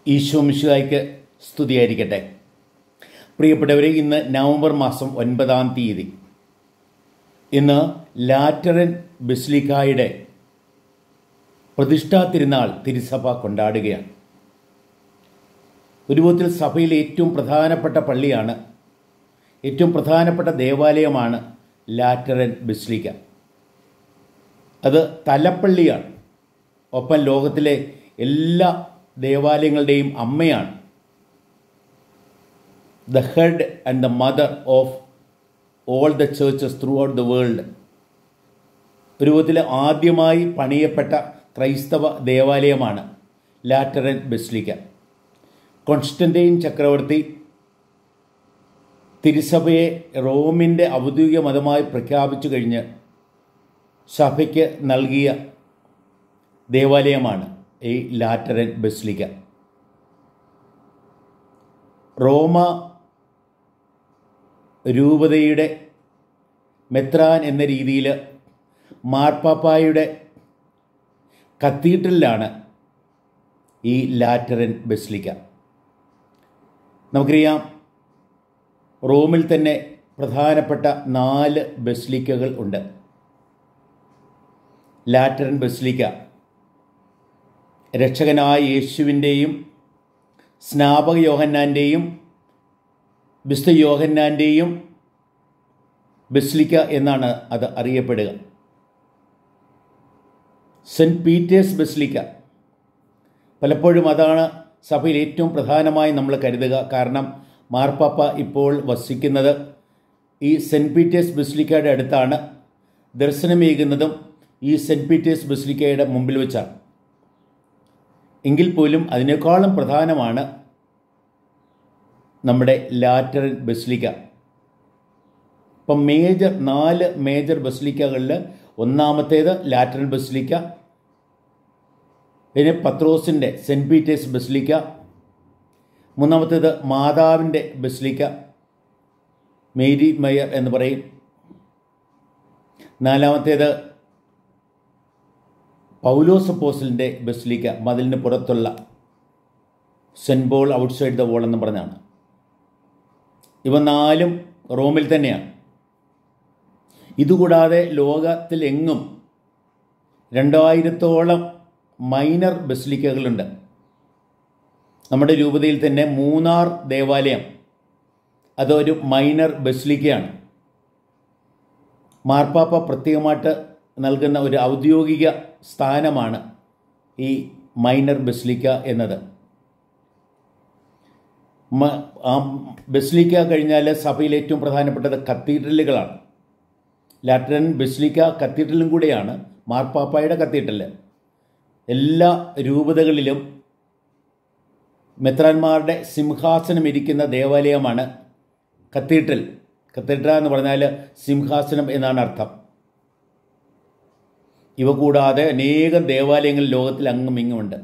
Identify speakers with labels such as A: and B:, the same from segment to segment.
A: ഈശോ മിശിഹായ്ക്ക് സ്തുതിയായിരിക്കട്ടെ. പ്രിയപ്പെട്ടവരെ, ഇന്ന് നവംബർ മാസം 9-ാം തീയതി. ഇന്ന് ലാറ്ററൻ ബസിലിക്കായുടെ പ്രതിഷ്ഠാ തിരുനാൾ തിരുസഭ കൊണ്ടാടുകയാണ്. ഒരു വിധത്തിൽ സഭയിലെ ഏറ്റവും പ്രധാനപ്പെട്ട പള്ളിയാണ്, ഏറ്റവും പ്രധാനപ്പെട്ട ദേവാലയമാണ് ലാറ്ററൻ ബസിലിക്ക. അത് തലപ്പള്ളിയാണ്. ഒപ്പം ലോകത്തിലെ എല്ലാ ദേവാലയങ്ങളുടെയും അമ്മയാണ്. The head and the mother of all the churches through out the world. ഒരു വിധത്തിൽ ആദ്യമായി പണിയപ്പെട്ട ക്രൈസ്തവ ദേവാലയമാണ് ലാറ്ററൻ ബസിലിക്ക. കോൺസ്റ്റന്റൈൻ ചക്രവർത്തി തിരുസഭയെ റോമിൻ്റെ ഔദ്യോഗിക മതമായി പ്രഖ്യാപിച്ചു കഴിഞ്ഞ് സഭയ്ക്ക് നൽകിയ ദേവാലയമാണ് ഈ ലാറ്ററൻ ബസിലിക്ക. റോമ രൂപതയുടെ മെത്രാൻ എന്ന രീതിയിൽ മാർപ്പാപ്പായുടെ കത്തീഡ്രലിലാണ് ഈ ലാറ്ററൻ ബസിലിക്ക. നമുക്കറിയാം, റോമിൽ തന്നെ പ്രധാനപ്പെട്ട 4 ബസിലിക്കകൾ ഉണ്ട്. ലാറ്ററൻ ബസിലിക്ക രക്ഷകനായ യേശുവിൻ്റെയും സ്നാപക യോഹന്നാൻ്റെയും വിശുദ്ധ യോഹന്നാൻ്റെയും ബസിലിക്ക എന്നാണ് അത് അറിയപ്പെടുക. സെൻറ്റ് പീറ്റേഴ്സ് ബസിലിക്ക പലപ്പോഴും അതാണ് സഭയിൽ ഏറ്റവും പ്രധാനമായി നമ്മൾ കരുതുക. കാരണം മാർപ്പാപ്പ ഇപ്പോൾ വസിക്കുന്നത് ഈ സെൻറ്റ് പീറ്റേഴ്സ് ബസിലിക്കയുടെ അടുത്താണ്. ദർശനമേകുന്നതും ഈ സെൻറ്റ് പീറ്റേഴ്സ് ബസിലിക്കയുടെ മുമ്പിൽ വെച്ചാണ്. എങ്കിൽ പോലും അതിനേക്കാളും പ്രധാനമാണ് നമ്മുടെ ലാറ്ററൻ ബസിലിക്ക. ഇപ്പം 4 മേജർ ബസിലിക്കകളിൽ ഒന്നാമത്തേത് ലാറ്ററൻ ബസിലിക്ക, പിന്നെ പത്രോസിൻ്റെ സെൻറ്റ് പീറ്റേഴ്സ് ബസിലിക്ക, മൂന്നാമത്തേത് മാതാവിൻ്റെ ബസിലിക്ക, മേരി മയർ എന്ന് പറയും, നാലാമത്തേത് പൗലോസ് അപ്പോസ്തലൻ്റെ ബസിലിക്ക, മതിലിന് പുറത്തുള്ള saint Paul outside the wall എന്ന് പറഞ്ഞാണ്. ഇവ 4 റോമിൽ തന്നെയാണ്. ഇതുകൂടാതെ ലോകത്തിലെങ്ങും 2000-ഓളം മൈനർ ബസിലിക്കകളുണ്ട്. നമ്മുടെ രൂപതയിൽ തന്നെ മൂന്നാർ ദേവാലയം അതൊരു മൈനർ ബസിലിക്കയാണ്. മാർപ്പാപ്പ പ്രത്യേകമായിട്ട് നൽകുന്ന ഒരു ഔദ്യോഗിക സ്ഥാനമാണ് ഈ മൈനർ ബസിലിക്ക എന്നത്. ബസിലിക്ക കഴിഞ്ഞാൽ സഭയിൽ ഏറ്റവും പ്രധാനപ്പെട്ടത് കത്തീഡ്രലുകളാണ്. ലാറ്ററൻ ബസിലിക്ക കത്തീഡ്രലും കൂടെയാണ്, മാർപ്പാപ്പായുടെ കത്തീഡ്രൽ. എല്ലാ രൂപതകളിലും മെത്രാന്മാരുടെ സിംഹാസനം ഇരിക്കുന്ന ദേവാലയമാണ് കത്തീഡ്രൽ. കത്തീഡ്ര എന്ന് പറഞ്ഞാൽ സിംഹാസനം എന്നാണ് അർത്ഥം. ഇവ കൂടാതെ അനേകം ദേവാലയങ്ങൾ ലോകത്തിൽ അങ്ങും ഇങ്ങുമുണ്ട്.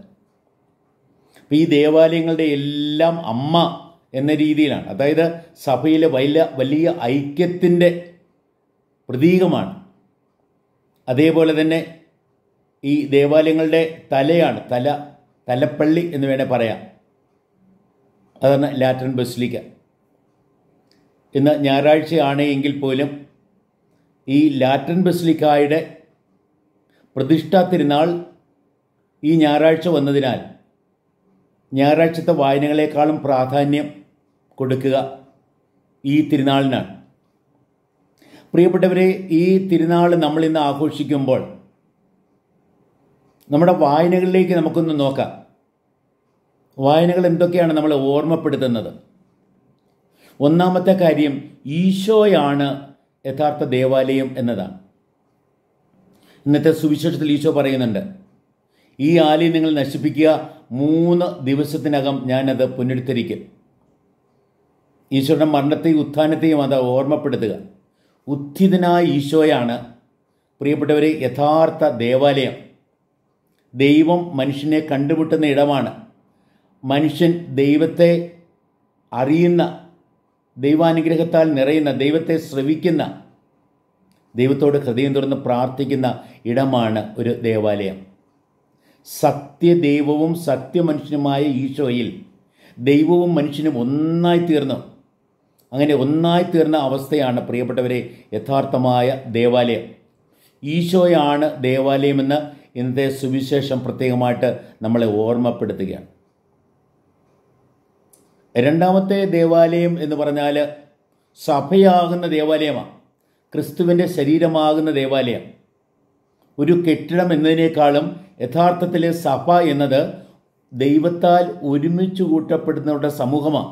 A: അപ്പം ഈ ദേവാലയങ്ങളുടെ എല്ലാം അമ്മ എന്ന രീതിയിലാണ്, അതായത് സഭയിലെ വലിയ ഐക്യത്തിൻ്റെ പ്രതീകമാണ്. അതേപോലെ തന്നെ ഈ ദേവാലയങ്ങളുടെ തലയാണ്, തലപ്പള്ളി എന്ന് വേണേൽ പറയാം. അതാണ് ലാറ്ററൻ ബസിലിക്ക. ഇന്ന് ഞായറാഴ്ചയാണ് എങ്കിൽ പോലും ഈ ലാറ്ററൻ ബസിലിക്കായുടെ പ്രതിഷ്ഠാ തിരുനാൾ ഈ ഞായറാഴ്ച വന്നതിനാൽ ഞായറാഴ്ചത്തെ വായനകളെക്കാളും പ്രാധാന്യം കൊടുക്കുക ഈ തിരുനാളിനാണ്. പ്രിയപ്പെട്ടവരെ, ഈ തിരുനാൾ നമ്മളിന്ന് ആഘോഷിക്കുമ്പോൾ നമ്മുടെ വായനകളിലേക്ക് നമുക്കൊന്ന് നോക്കാം. വായനകൾ എന്തൊക്കെയാണ് നമ്മളെ ഓർമ്മപ്പെടുത്തുന്നത്? ഒന്നാമത്തെ കാര്യം, ഈശോയാണ് യഥാർത്ഥ ദേവാലയം എന്നതാണ്. ഇന്നത്തെ സുവിശേഷത്തിൽ ഈശോ പറയുന്നുണ്ട്, ഈ ആലയം നിങ്ങൾ നശിപ്പിക്കുക, 3 ദിവസത്തിനകം ഞാനത് പുനരുദ്ധരിക്കും. ഈശോയുടെ മരണത്തെയും ഉത്ഥാനത്തെയും അത് ഓർമ്മപ്പെടുത്തുക. ഉത്ഥിതനായ ഈശോയാണ് പ്രിയപ്പെട്ടവരെ യഥാർത്ഥ ദേവാലയം. ദൈവം മനുഷ്യനെ കണ്ടുമുട്ടുന്ന ഇടമാണ്. മനുഷ്യൻ ദൈവത്തെ അറിയുന്ന, ദൈവാനുഗ്രഹത്താൽ നിറയുന്ന, ദൈവത്തെ ശ്രവിക്കുന്ന, ദൈവത്തോട് ഹൃദയം തുറന്ന് പ്രാർത്ഥിക്കുന്ന ഇടമാണ് ഒരു ദേവാലയം. സത്യദൈവവും സത്യമനുഷ്യനുമായ ഈശോയിൽ ദൈവവും മനുഷ്യനും ഒന്നായി തീർന്നു. അങ്ങനെ ഒന്നായി തീർന്ന അവസ്ഥയാണ് പ്രിയപ്പെട്ടവരെ യഥാർത്ഥമായ ദേവാലയം. ഈശോയാണ് ദേവാലയമെന്ന് ഇന്നത്തെ സുവിശേഷം പ്രത്യേകമായിട്ട് നമ്മളെ ഓർമ്മപ്പെടുത്തുകയാണ്. രണ്ടാമത്തെ ദേവാലയം എന്ന് പറഞ്ഞാൽ സഭയാകുന്ന ദേവാലയമാണ്. ക്രിസ്തുവിൻ്റെ ശരീരമാകുന്ന ദേവാലയം. ഒരു കെട്ടിടം എന്നതിനേക്കാളും യഥാർത്ഥത്തിലെ സഭ എന്നത് ദൈവത്താൽ ഒരുമിച്ച് കൂട്ടപ്പെടുന്നവരുടെ സമൂഹമാണ്.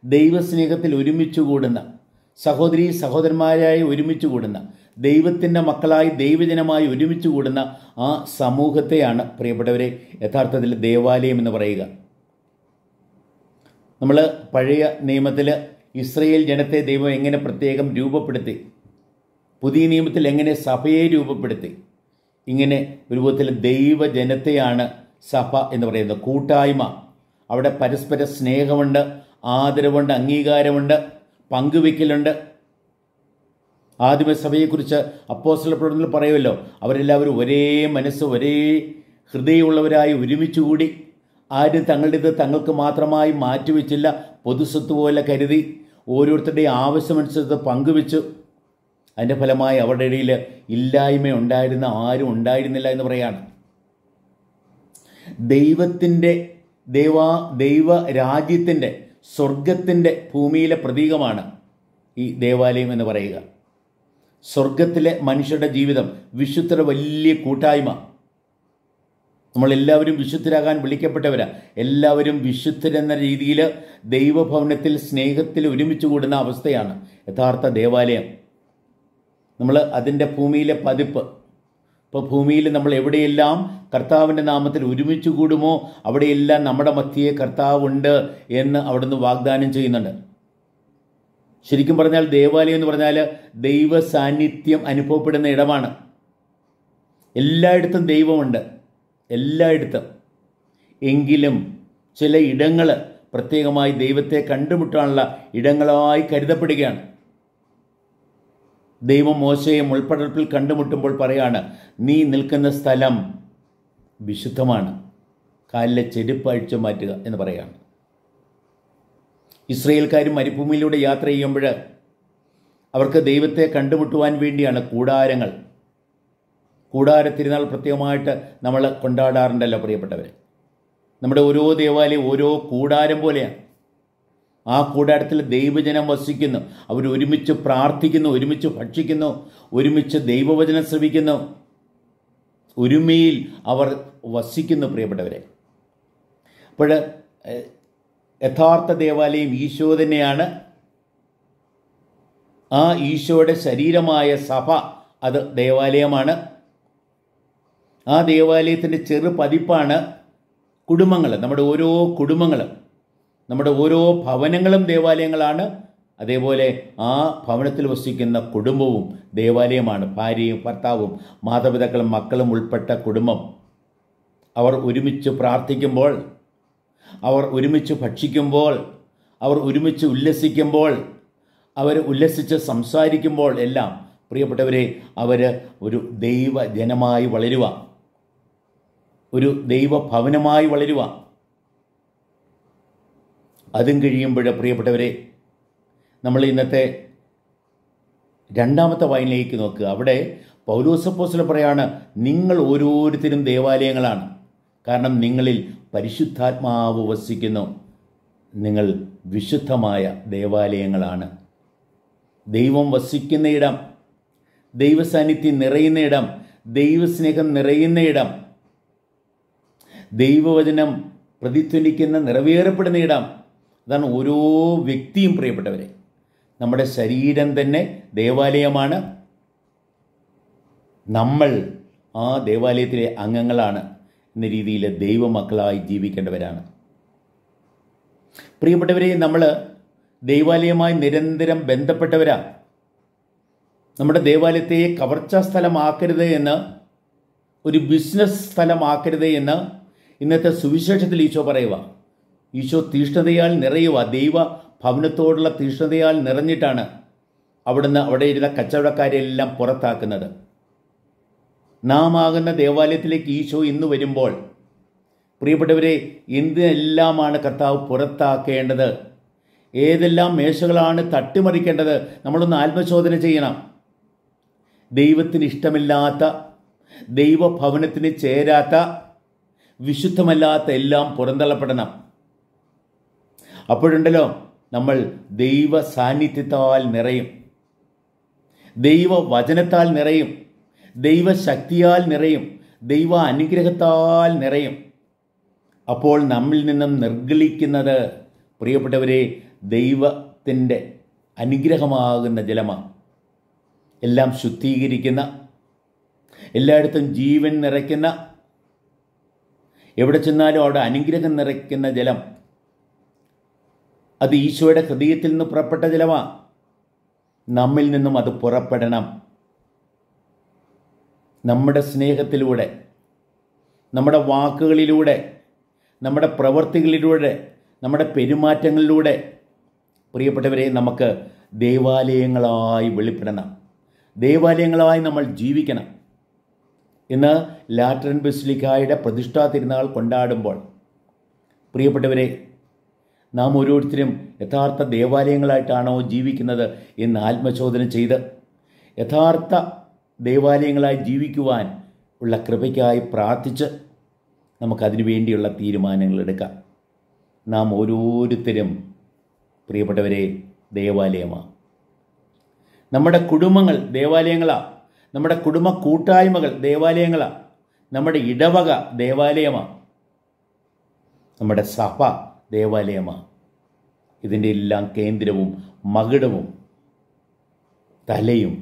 A: ദൈവസ്നേഹത്തിൽ ഒരുമിച്ച് കൂടുന്ന, സഹോദരീ സഹോദരന്മാരായി ഒരുമിച്ച് കൂടുന്ന, ദൈവത്തിൻ്റെ മക്കളായി ദൈവജനമായി ഒരുമിച്ച് കൂടുന്ന ആ സമൂഹത്തെയാണ് പ്രിയപ്പെട്ടവരെ യഥാർത്ഥത്തിൽ ദേവാലയം എന്ന് പറയുക. നമ്മൾ പഴയ നിയമത്തിൽ ഇസ്രയേൽ ജനത്തെ ദൈവം എങ്ങനെ പ്രത്യേകം രൂപപ്പെടുത്തി, പുതിയ നിയമത്തിൽ എങ്ങനെ സഭയെ രൂപപ്പെടുത്തി, ഇങ്ങനെ ഒരു വിധത്തിൽ ദൈവജനത്തെയാണ് സഭ എന്ന് പറയുന്നത്. കൂട്ടായ്മ, അവിടെ പരസ്പര സ്നേഹമുണ്ട്, ആദരവുണ്ട്, അംഗീകാരമുണ്ട്, പങ്കുവെക്കലുണ്ട്. ആദിമസഭയെക്കുറിച്ച് അപ്പോസ്തല പ്രവർത്തനത്തിൽ പറയുമല്ലോ, അവരെല്ലാവരും ഒരേ മനസ്സ്, ഒരേ ഹൃദയമുള്ളവരായി ഒരുമിച്ച് കൂടി, ആരും തങ്ങളുടേത് തങ്ങൾക്ക് മാത്രമായി മാറ്റിവെച്ചില്ല, പൊതുസ്വത്ത് പോലെ കരുതി ഓരോരുത്തരുടെയും ആവശ്യമനുസരിച്ച് പങ്കുവെച്ചു. അതിൻ്റെ ഫലമായി അവരുടെ ഇടയിൽ ഇല്ലായ്മ ഉണ്ടായിരുന്ന ആരും ഉണ്ടായിരുന്നില്ല എന്ന് പറയാണ്. ദൈവത്തിൻ്റെ ദൈവരാജ്യത്തിൻ്റെ, സ്വർഗത്തിൻ്റെ ഭൂമിയിലെ പ്രതീകമാണ് ഈ ദേവാലയം എന്ന് പറയുക. സ്വർഗത്തിലെ മനുഷ്യരുടെ ജീവിതം, വിശുദ്ധരുടെ വലിയ കൂട്ടായ്മ. നമ്മളെല്ലാവരും വിശുദ്ധരാകാൻ വിളിക്കപ്പെട്ടവരാ. എല്ലാവരും വിശുദ്ധരെന്ന രീതിയിൽ ദൈവഭവനത്തിൽ സ്നേഹത്തിൽ ഒരുമിച്ച് കൂടുന്ന അവസ്ഥയാണ് യഥാർത്ഥ ദേവാലയം. നമ്മൾ അതിൻ്റെ ഭൂമിയിലെ പതിപ്പ്. ഇപ്പോൾ ഭൂമിയിൽ നമ്മൾ എവിടെയെല്ലാം കർത്താവിൻ്റെ നാമത്തിൽ ഒരുമിച്ച് കൂടുമോ അവിടെയെല്ലാം നമ്മുടെ മധ്യേ കർത്താവുണ്ട് എന്ന് അവിടുന്ന് വാഗ്ദാനം ചെയ്യുന്നുണ്ട്. ശരിക്കും പറഞ്ഞാൽ ദേവാലയം എന്ന് പറഞ്ഞാൽ ദൈവ സാന്നിധ്യം അനുഭവപ്പെടുന്ന ഇടമാണ്. എല്ലായിടത്തും ദൈവമുണ്ട്, എല്ലായിടത്തും. എങ്കിലും ചില ഇടങ്ങൾ പ്രത്യേകമായി ദൈവത്തെ കണ്ടുമുട്ടാനുള്ള ഇടങ്ങളായി കരുതപ്പെടുകയാണ്. ദൈവം മോശയെ മുൾപ്പടർപ്പിൽ കണ്ടുമുട്ടുമ്പോൾ പറയാണ്, നീ നിൽക്കുന്ന സ്ഥലം വിശുദ്ധമാണ്, കാലിലെ ചെരുപ്പ് അഴിച്ചു മാറ്റുക എന്ന് പറയാണ്. ഇസ്രായേൽക്കാരും മരുഭൂമിയിലൂടെ യാത്ര ചെയ്യുമ്പോൾ അവർക്ക് ദൈവത്തെ കണ്ടുമുട്ടുവാൻ വേണ്ടിയാണ് കൂടാരങ്ങൾ. കൂടാര തിരുനാൾ പ്രത്യേകമായിട്ട് നമ്മൾ കൊണ്ടാടാറുണ്ടല്ലോ പ്രിയപ്പെട്ടവർ. നമ്മുടെ ഓരോ ദേവാലയം ഓരോ കൂടാരം പോലെയാണ്. ആ കൂടാരത്തിൽ ദൈവജനം വസിക്കുന്നു. അവർ ഒരുമിച്ച് പ്രാർത്ഥിക്കുന്നു, ഒരുമിച്ച് ഭക്ഷിക്കുന്നു, ഒരുമിച്ച് ദൈവവചനം ശ്രവിക്കുന്നു. ഒരുമയിൽ അവർ വസിക്കുന്നു പ്രിയപ്പെട്ടവരെ. അപ്പോൾ യഥാർത്ഥ ദേവാലയം ഈശോ തന്നെയാണ്. ആ ഈശോയുടെ ശരീരമായ സഭ അത് ദേവാലയമാണ്. ആ ദേവാലയത്തിൻ്റെ ചെറു പതിപ്പാണ് കുടുംബങ്ങൾ. നമ്മുടെ ഓരോ കുടുംബങ്ങളും, നമ്മുടെ ഓരോ ഭവനങ്ങളും ദേവാലയങ്ങളാണ്. അതേപോലെ ആ ഭവനത്തിൽ വസിക്കുന്ന കുടുംബവും ദേവാലയമാണ്. ഭാര്യയും ഭർത്താവും മാതാപിതാക്കളും മക്കളും ഉൾപ്പെട്ട കുടുംബം. അവർ ഒരുമിച്ച് പ്രാർത്ഥിക്കുമ്പോൾ, അവർ ഒരുമിച്ച് ഭക്ഷിക്കുമ്പോൾ, അവർ ഒരുമിച്ച് ഉല്ലസിക്കുമ്പോൾ, അവർ ഉല്ലസിച്ച് സംസാരിക്കുമ്പോൾ എല്ലാം പ്രിയപ്പെട്ടവരെ അവർ ഒരു ദൈവജനമായി വളരുക, ഒരു ദൈവഭവനമായി വളരുക. അതും കഴിയുമ്പോൾ പ്രിയപ്പെട്ടവരെ നമ്മൾ ഇന്നത്തെ രണ്ടാമത്തെ വായനയിലേക്ക് നോക്കുക. അവിടെ പൗലോസ് അപ്പോസ്തലൻ പറയാണ്, നിങ്ങൾ ഓരോരുത്തരും ദേവാലയങ്ങളാണ്, കാരണം നിങ്ങളിൽ പരിശുദ്ധാത്മാവ് വസിക്കുന്നു. നിങ്ങൾ വിശുദ്ധമായ ദേവാലയങ്ങളാണ്. ദൈവം വസിക്കുന്ന ഇടം, ദൈവസാന്നിധ്യം നിറയുന്ന ഇടം, ദൈവസ്നേഹം നിറയുന്ന ഇടം, ദൈവവചനം പ്രതിധ്വനിക്കുന്ന നിറവേറപ്പെടുന്ന ഇടം. അതാണ് ഓരോ വ്യക്തിയും പ്രിയപ്പെട്ടവരെ. നമ്മുടെ ശരീരം തന്നെ ദേവാലയമാണ്. നമ്മൾ ആ ദേവാലയത്തിലെ അംഗങ്ങളാണ് എന്ന രീതിയിൽ ദൈവമക്കളായി ജീവിക്കേണ്ടവരാണ്. പ്രിയപ്പെട്ടവരെ, നമ്മൾ ദൈവാലയമായി നിരന്തരം ബന്ധപ്പെട്ടവരാണ്. നമ്മുടെ ദേവാലയത്തെ കവർച്ചാ സ്ഥലമാക്കരുത് എന്ന്, ഒരു ബിസിനസ് സ്ഥലമാക്കരുത് എന്ന് ഇന്നത്തെ സുവിശേഷത്തിൽ ഈശോ പറയുക. ഈശോ തീഷ്ണതയാൽ നിറയുക. ദൈവ ഭവനത്തോടുള്ള തീഷ്ണതയാൽ നിറഞ്ഞിട്ടാണ് അവിടുന്ന് അവിടെ ഇരുന്ന കച്ചവടക്കാരെല്ലാം പുറത്താക്കുന്നത്. നാം ആകുന്ന ദേവാലയത്തിലേക്ക് ഈശോ ഇന്ന് വരുമ്പോൾ പ്രിയപ്പെട്ടവരെ, എന്തിനെല്ലാമാണ് കർത്താവ് പുറത്താക്കേണ്ടത്, ഏതെല്ലാം മേശകളാണ് തട്ടിമറിക്കേണ്ടത്, നമ്മളൊന്ന് ആത്മശോധന ചെയ്യണം. ദൈവത്തിന് ഇഷ്ടമില്ലാത്ത, ദൈവഭവനത്തിന് ചേരാത്ത, വിശുദ്ധമല്ലാത്ത എല്ലാം പുറന്തള്ളപ്പെടണം. അപ്പോഴുണ്ടല്ലോ നമ്മൾ ദൈവ സാന്നിധ്യത്താൽ നിറയും, ദൈവവചനത്താൽ നിറയും, ദൈവശക്തിയാൽ നിറയും, ദൈവ അനുഗ്രഹത്താൽ നിറയും. അപ്പോൾ നമ്മിൽ നിന്നും നിർഗളിക്കുന്നത് പ്രിയപ്പെട്ടവരെ ദൈവത്തിൻ്റെ അനുഗ്രഹമാകുന്ന ജലമാണ്. എല്ലാം ശുദ്ധീകരിക്കുന്ന, എല്ലായിടത്തും ജീവൻ നിറയ്ക്കുന്ന, എവിടെ ചെന്നാലും അവിടെ അനുഗ്രഹം നിറയ്ക്കുന്ന ജലം, അത് ഈശോയുടെ ഹൃദയത്തിൽ നിന്ന് പുറപ്പെട്ട ജലമാണ്. നമ്മിൽ നിന്നും അത് പുറപ്പെടണം. നമ്മുടെ സ്നേഹത്തിലൂടെ, നമ്മുടെ വാക്കുകളിലൂടെ, നമ്മുടെ പ്രവൃത്തികളിലൂടെ, നമ്മുടെ പെരുമാറ്റങ്ങളിലൂടെ പ്രിയപ്പെട്ടവരെ നമുക്ക് ദേവാലയങ്ങളായി വെളിപ്പെടണം. ദേവാലയങ്ങളായി നമ്മൾ ജീവിക്കണം. ഇന്ന് ലാറ്ററൻ ബസിലിക്കായുടെ പ്രതിഷ്ഠാ തിരുനാൾ കൊണ്ടാടുമ്പോൾ പ്രിയപ്പെട്ടവരെ, നാം ഓരോരുത്തരും യഥാർത്ഥ ദേവാലയങ്ങളായിട്ടാണോ ജീവിക്കുന്നത് എന്ന് ആത്മശോധന ചെയ്ത് യഥാർത്ഥ ദേവാലയങ്ങളായി ജീവിക്കുവാൻ ഉള്ള കൃപയ്ക്കായി പ്രാർത്ഥിച്ച് നമുക്കതിനു വേണ്ടിയുള്ള തീരുമാനങ്ങൾ എടുക്കാം. നാം ഓരോരുത്തരും പ്രിയപ്പെട്ടവരെ ദേവാലയമാണ്. നമ്മുടെ കുടുംബങ്ങൾ ദേവാലയങ്ങളാണ്. നമ്മുടെ കുടുംബ കൂട്ടായ്മകൾ ദേവാലയങ്ങളാണ്. നമ്മുടെ ഇടവക ദേവാലയമാണ്. നമ്മുടെ സഭ ദേവാലയമാണ്. ഇതിൻ്റെ എല്ലാം കേന്ദ്രവും മകുടവും തലയും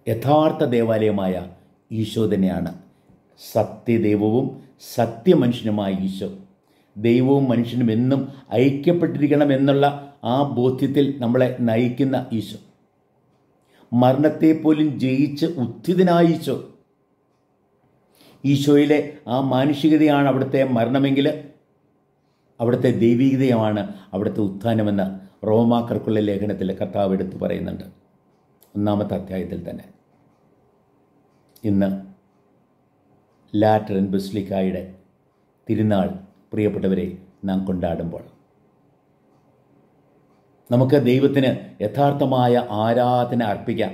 A: യഥാർത്ഥ ദേവാലയമായ ഈശോ തന്നെയാണ്. സത്യദൈവവും സത്യമനുഷ്യനുമായ ഈശോ, ദൈവവും മനുഷ്യനും എന്നും ഐക്യപ്പെട്ടിരിക്കണം എന്നുള്ള ആ ബോധ്യത്തിൽ നമ്മളെ നയിക്കുന്ന ഈശോ, മരണത്തെപ്പോലും ജയിച്ച് ഉത്ഥിതനായ ഈശോ. ഈശോയിലെ ആ മാനുഷികതയാണ് അവിടുത്തെ മരണമെങ്കിൽ അവിടുത്തെ ദൈവീകതയാണ് അവിടുത്തെ ഉത്ഥാനമെന്ന് റോമാക്കർക്കുള്ള ലേഖനത്തിൽ കർത്താവ് എടുത്തു പറയുന്നുണ്ട്, 1-ാമത്തെ അധ്യായത്തിൽ തന്നെ. ഇന്ന് ലാറ്ററൻ ബസിലിക്കായുടെ തിരുനാൾ പ്രിയപ്പെട്ടവരെ നാം കൊണ്ടാടുമ്പോൾ നമുക്ക് ദൈവത്തിന് യഥാർത്ഥമായ ആരാധന അർപ്പിക്കാം.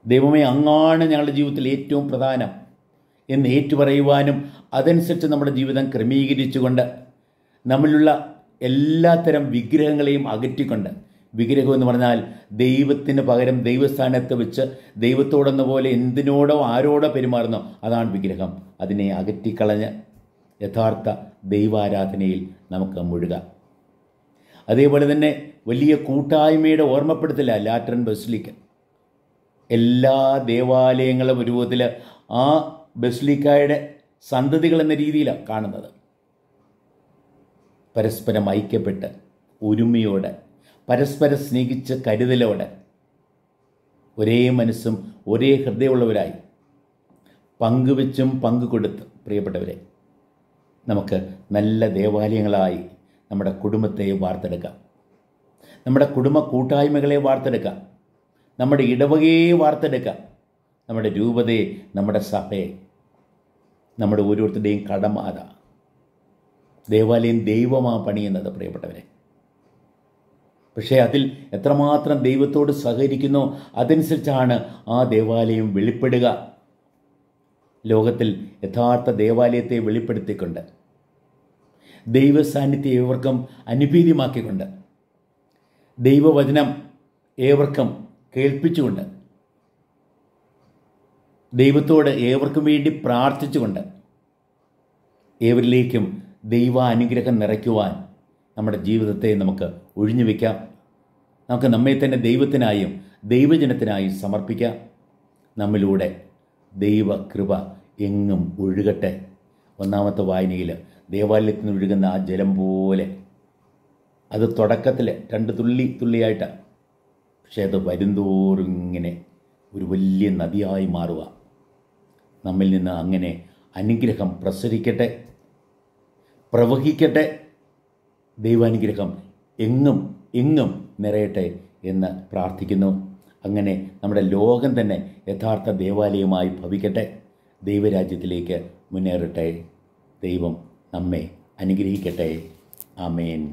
A: ദൈവമേ, അങ്ങാണ് ഞങ്ങളുടെ ജീവിതത്തിൽ ഏറ്റവും പ്രധാനം എന്ന് ഏറ്റുപറയുവാനും അതനുസരിച്ച് നമ്മുടെ ജീവിതം ക്രമീകരിച്ചുകൊണ്ട് നമ്മളിലുള്ള എല്ലാത്തരം വിഗ്രഹങ്ങളെയും അകറ്റിക്കൊണ്ട്, വിഗ്രഹം എന്ന് പറഞ്ഞാൽ ദൈവത്തിന് പകരം ദൈവസ്ഥാനത്ത് വെച്ച് ദൈവത്തോടെന്ന പോലെ എന്തിനോടോ ആരോടോ പെരുമാറുന്നോ അതാണ് വിഗ്രഹം. അതിനെ അകറ്റിക്കളഞ്ഞ് യഥാർത്ഥ ദൈവാരാധനയിൽ നമുക്ക് മുഴുകാം. അതേപോലെ തന്നെ വലിയ കൂട്ടായ്മയുടെ ഓർമ്മപ്പെടുത്തില്ല ലാറ്ററൻ ബസിലിക്ക. എല്ലാ ദേവാലയങ്ങളും ഒരു വിധത്തിൽ ആ ബസിലിക്കായുടെ സന്തതികൾ എന്ന രീതിയിലാണ് കാണുന്നത്. പരസ്പരം ഐക്യപ്പെട്ട് ഒരുമയോടെ, പരസ്പരം സ്നേഹിച്ച് കരുതലോടെ, ഒരേ മനസ്സും ഒരേ ഹൃദയമുള്ളവരായി പങ്കുവെച്ചും പങ്കുകൊടുത്ത് പ്രിയപ്പെട്ടവരെ നമുക്ക് നല്ല ദേവാലയങ്ങളായി നമ്മുടെ കുടുംബത്തെ വാർത്തെടുക്കാം, നമ്മുടെ കുടുംബ കൂട്ടായ്മകളെ വാർത്തെടുക്കാം, നമ്മുടെ ഇടവകയെ വാർത്തെടുക്കാം, നമ്മുടെ രൂപതയെ, നമ്മുടെ സഭയെ. നമ്മുടെ ഓരോരുത്തരുടെയും കടമ അതാ. ദേവാലയം ദൈവമാണ് പണിയുന്നത് പ്രിയപ്പെട്ടവരെ. പക്ഷേ അതിൽ എത്രമാത്രം ദൈവത്തോട് സഹകരിക്കുന്നോ അതനുസരിച്ചാണ് ആ ദേവാലയം വെളിപ്പെടുക. ലോകത്തിൽ യഥാർത്ഥ ദേവാലയത്തെ വെളിപ്പെടുത്തിക്കൊണ്ട്, ദൈവസാന്നിധ്യം ഏവർക്കും അനുഭൂതിമാക്കിക്കൊണ്ട്, ദൈവവചനം ഏവർക്കും കേൾപ്പിച്ചുകൊണ്ട്, ദൈവത്തോട് ഏവർക്കും വേണ്ടി പ്രാർത്ഥിച്ചുകൊണ്ട് ഏവരിലേക്കും ദൈവ അനുഗ്രഹം നിറയ്ക്കുവാൻ നമ്മുടെ ജീവിതത്തെ നമുക്ക് ഒഴിഞ്ഞു വയ്ക്കാം. നമുക്ക് നമ്മെ തന്നെ ദൈവത്തിനായും ദൈവജനത്തിനായും സമർപ്പിക്കാം. നമ്മിലൂടെ ദൈവകൃപ എങ്ങും ഒഴുകട്ടെ. 1-ാമത്തെ വായനയിൽ ദേവാലയത്തിൽ നിന്ന് ഒഴുകുന്ന ആ ജലം പോലെ, അത് തുടക്കത്തിൽ 2 തുള്ളിയായിട്ടാണ്, പക്ഷേ അത് വരുന്തോറും ഇങ്ങനെ ഒരു വലിയ നദിയായി മാറുക. നമ്മിൽ നിന്ന് അങ്ങനെ അനുഗ്രഹം പ്രസരിക്കട്ടെ, പ്രവഹിക്കട്ടെ. ദൈവാനുഗ്രഹം എങ്ങും നിറയട്ടെ എന്ന് പ്രാർത്ഥിക്കുന്നു. അങ്ങനെ നമ്മുടെ ലോകം തന്നെ യഥാർത്ഥ ദേവാലയമായി ഭവിക്കട്ടെ. ദൈവരാജ്യത്തിലേക്ക് മുന്നേറട്ടെ. ദൈവം നമ്മെ അനുഗ്രഹിക്കട്ടെ. ആമേൻ.